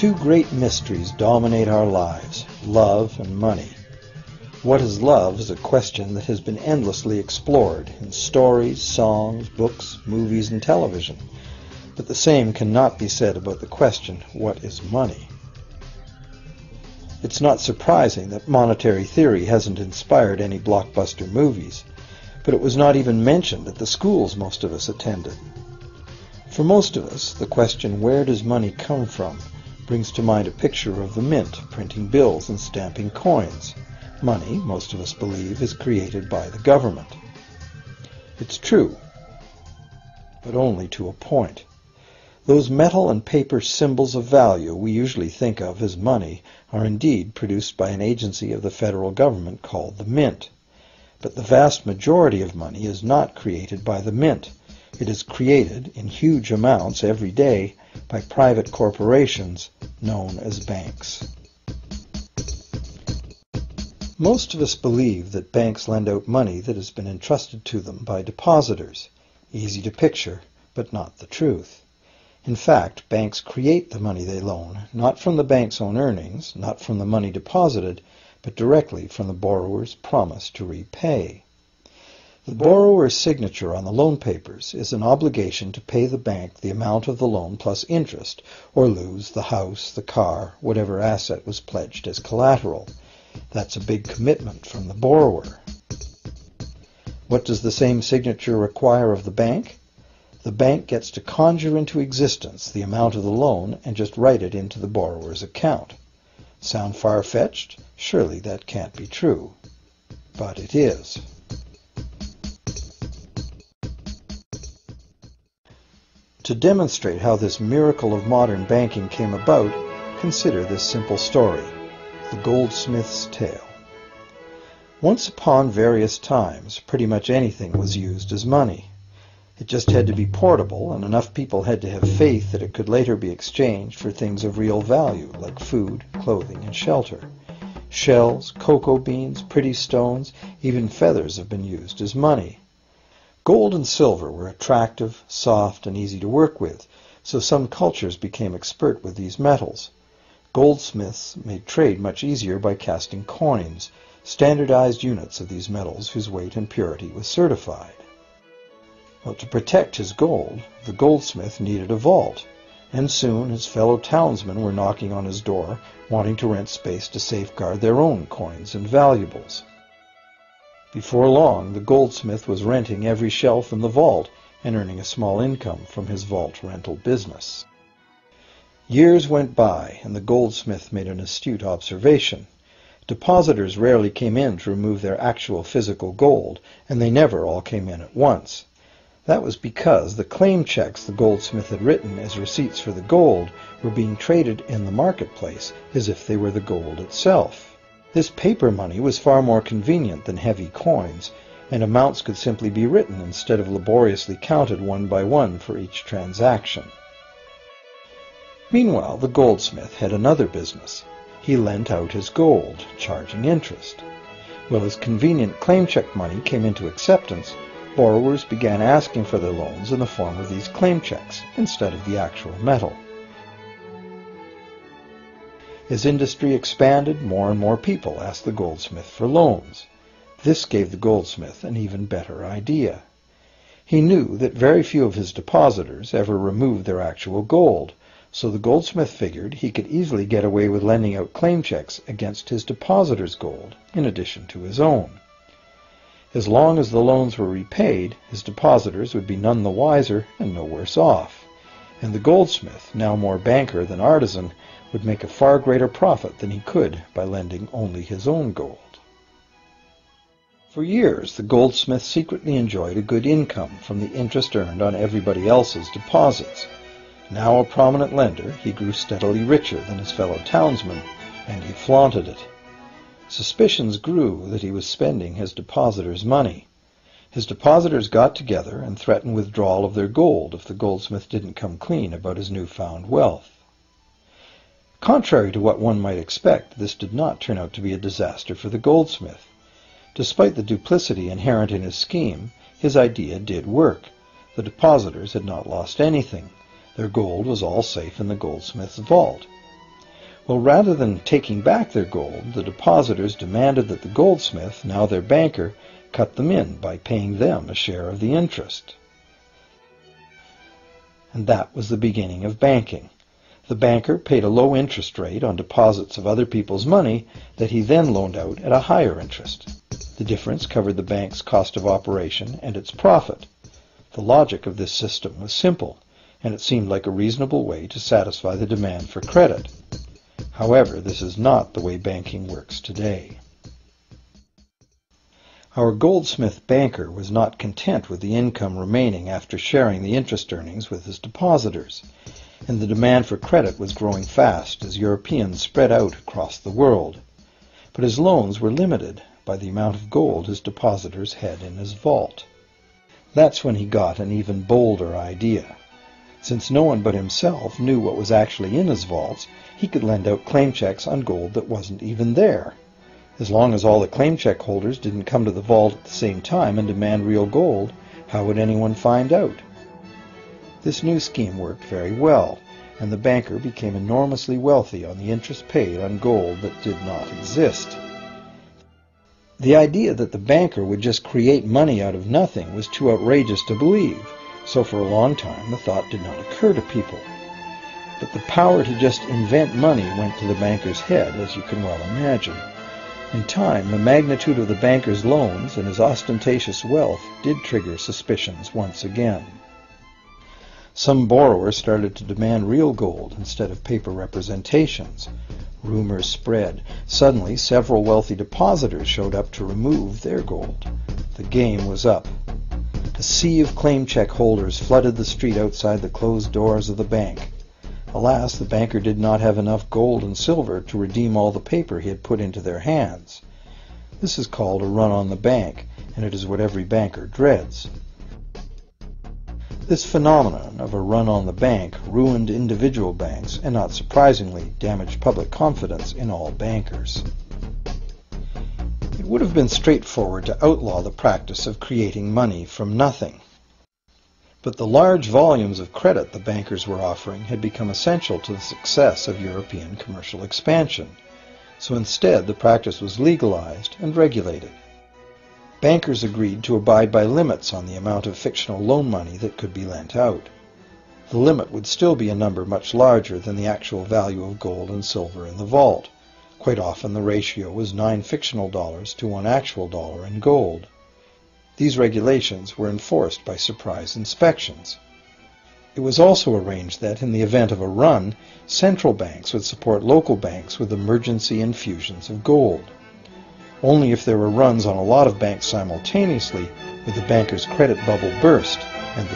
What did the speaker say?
Two great mysteries dominate our lives, love and money. What is love is a question that has been endlessly explored in stories, songs, books, movies, and television. But the same cannot be said about the question, what is money? It's not surprising that monetary theory hasn't inspired any blockbuster movies, but it was not even mentioned at the schools most of us attended. For most of us, the question, where does money come from, brings to mind a picture of the mint printing bills and stamping coins. Money, most of us believe, is created by the government. It's true, but only to a point. Those metal and paper symbols of value we usually think of as money are indeed produced by an agency of the federal government called the Mint. But the vast majority of money is not created by the Mint. It is created in huge amounts every day by private corporations known as banks. Most of us believe that banks lend out money that has been entrusted to them by depositors. Easy to picture, but not the truth. In fact, banks create the money they loan, not from the bank's own earnings, not from the money deposited, but directly from the borrower's promise to repay. The borrower's signature on the loan papers is an obligation to pay the bank the amount of the loan plus interest, or lose the house, the car, whatever asset was pledged as collateral. That's a big commitment from the borrower. What does the same signature require of the bank? The bank gets to conjure into existence the amount of the loan and just write it into the borrower's account. Sound far-fetched? Surely that can't be true. But it is. To demonstrate how this miracle of modern banking came about, consider this simple story, the goldsmith's tale. Once upon various times, pretty much anything was used as money. It just had to be portable, and enough people had to have faith that it could later be exchanged for things of real value, like food, clothing, and shelter. Shells, cocoa beans, pretty stones, even feathers have been used as money. Gold and silver were attractive, soft, and easy to work with, so some cultures became expert with these metals. Goldsmiths made trade much easier by casting coins, standardized units of these metals whose weight and purity was certified. Well, to protect his gold, the goldsmith needed a vault, and soon his fellow townsmen were knocking on his door, wanting to rent space to safeguard their own coins and valuables. Before long, the goldsmith was renting every shelf in the vault and earning a small income from his vault rental business. Years went by, and the goldsmith made an astute observation. Depositors rarely came in to remove their actual physical gold, and they never all came in at once. That was because the claim checks the goldsmith had written as receipts for the gold were being traded in the marketplace as if they were the gold itself. This paper money was far more convenient than heavy coins, and amounts could simply be written instead of laboriously counted one by one for each transaction. Meanwhile, the goldsmith had another business. He lent out his gold, charging interest. Well, as convenient claim check money came into acceptance, borrowers began asking for their loans in the form of these claim checks instead of the actual metal. As industry expanded, more and more people asked the goldsmith for loans. This gave the goldsmith an even better idea. He knew that very few of his depositors ever removed their actual gold, so the goldsmith figured he could easily get away with lending out claim checks against his depositors' gold, in addition to his own. As long as the loans were repaid, his depositors would be none the wiser and no worse off, and the goldsmith, now more banker than artisan, would make a far greater profit than he could by lending only his own gold. For years, the goldsmith secretly enjoyed a good income from the interest earned on everybody else's deposits. Now a prominent lender, he grew steadily richer than his fellow townsmen, and he flaunted it. Suspicions grew that he was spending his depositors' money. His depositors got together and threatened withdrawal of their gold if the goldsmith didn't come clean about his newfound wealth. Contrary to what one might expect, this did not turn out to be a disaster for the goldsmith. Despite the duplicity inherent in his scheme, his idea did work. The depositors had not lost anything. Their gold was all safe in the goldsmith's vault. Well, rather than taking back their gold, the depositors demanded that the goldsmith, now their banker, cut them in by paying them a share of the interest. And that was the beginning of banking. The banker paid a low interest rate on deposits of other people's money that he then loaned out at a higher interest. The difference covered the bank's cost of operation and its profit. The logic of this system was simple, and it seemed like a reasonable way to satisfy the demand for credit. However, this is not the way banking works today. Our goldsmith banker was not content with the income remaining after sharing the interest earnings with his depositors, and the demand for credit was growing fast as Europeans spread out across the world. But his loans were limited by the amount of gold his depositors had in his vault. That's when he got an even bolder idea. Since no one but himself knew what was actually in his vaults, he could lend out claim checks on gold that wasn't even there. As long as all the claim check holders didn't come to the vault at the same time and demand real gold, how would anyone find out? This new scheme worked very well, and the banker became enormously wealthy on the interest paid on gold that did not exist. The idea that the banker would just create money out of nothing was too outrageous to believe, so for a long time the thought did not occur to people. But the power to just invent money went to the banker's head, as you can well imagine. In time, the magnitude of the banker's loans and his ostentatious wealth did trigger suspicions once again. Some borrowers started to demand real gold instead of paper representations. Rumors spread. Suddenly, several wealthy depositors showed up to remove their gold. The game was up. A sea of claim check holders flooded the street outside the closed doors of the bank. Alas, the banker did not have enough gold and silver to redeem all the paper he had put into their hands. This is called a run on the bank, and it is what every banker dreads. This phenomenon of a run on the bank ruined individual banks and, not surprisingly, damaged public confidence in all bankers. It would have been straightforward to outlaw the practice of creating money from nothing. But the large volumes of credit the bankers were offering had become essential to the success of European commercial expansion, so instead the practice was legalized and regulated. Bankers agreed to abide by limits on the amount of fictional loan money that could be lent out. The limit would still be a number much larger than the actual value of gold and silver in the vault. Quite often the ratio was 9 fictional dollars to 1 actual dollar in gold. These regulations were enforced by surprise inspections. It was also arranged that, in the event of a run, central banks would support local banks with emergency infusions of gold. Only if there were runs on a lot of banks simultaneously would the banker's credit bubble burst and the